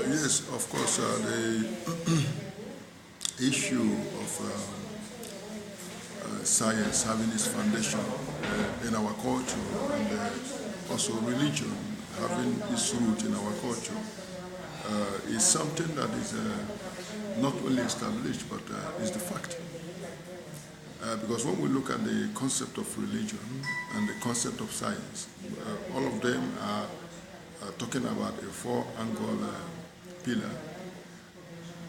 Yes, of course, the issue of science having its foundation in our culture and also religion having its root in our culture is something that is not only established but is the fact. Because when we look at the concept of religion and the concept of science, all of them are talking about a four-angle pillar,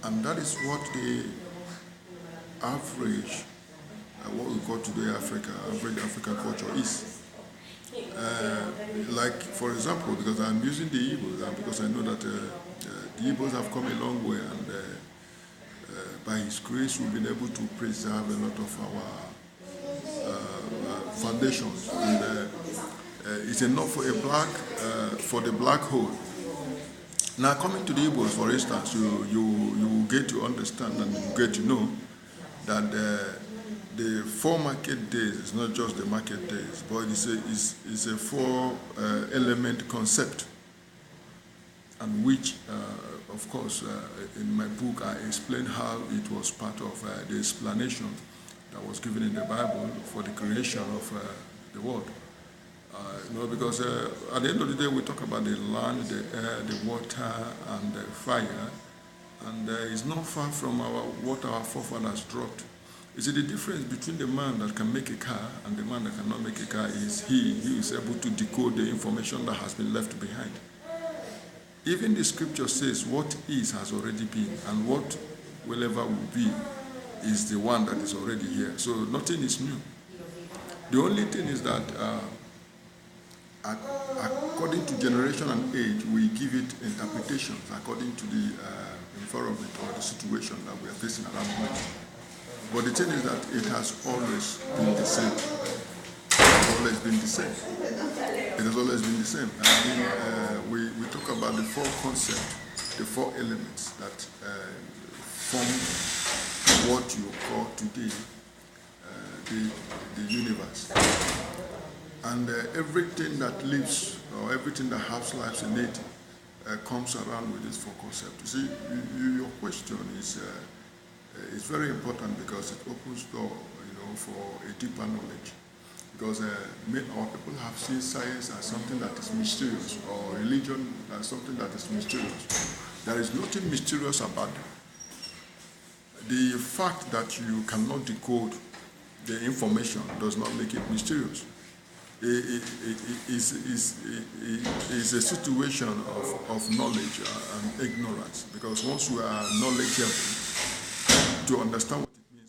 and that is what the average, what we call today average African culture is. Like, for example, because I'm using the Igbos, and because I know that the Igbos have come a long way, and by His grace, we've been able to preserve a lot of our foundations. And it's enough for for the black hole. Now, coming to the Igbos, for instance, you get to understand and you get to know that the four market days is not just the market days, but it's a four element concept, and which, of course, in my book I explain how it was part of the explanation that was given in the Bible for the creation of the world. Because at the end of the day, we talk about the land, the air, the water, and the fire, and it's not far from what our forefathers dropped. You see, the difference between the man that can make a car and the man that cannot make a car is he is able to decode the information that has been left behind. Even the scripture says what is has already been, and what will ever will be is the one that is already here. So nothing is new. The only thing is that according to generation and age, we give it interpretations according to the environment or the situation that we are facing around the world. But the thing is that it has always been the same. It has always been the same. It has always been the same. I mean, we talk about the four concepts, the four elements that form what you call today the universe. And everything that lives or everything that has life in it comes around with these four concepts. You see, your question is very important because it opens door, for a deeper knowledge. Because our people have seen science as something that is mysterious, or religion as something that is mysterious. There is nothing mysterious about them. The fact that you cannot decode the information does not make it mysterious. It is a situation of knowledge and ignorance, because once you are knowledgeable to understand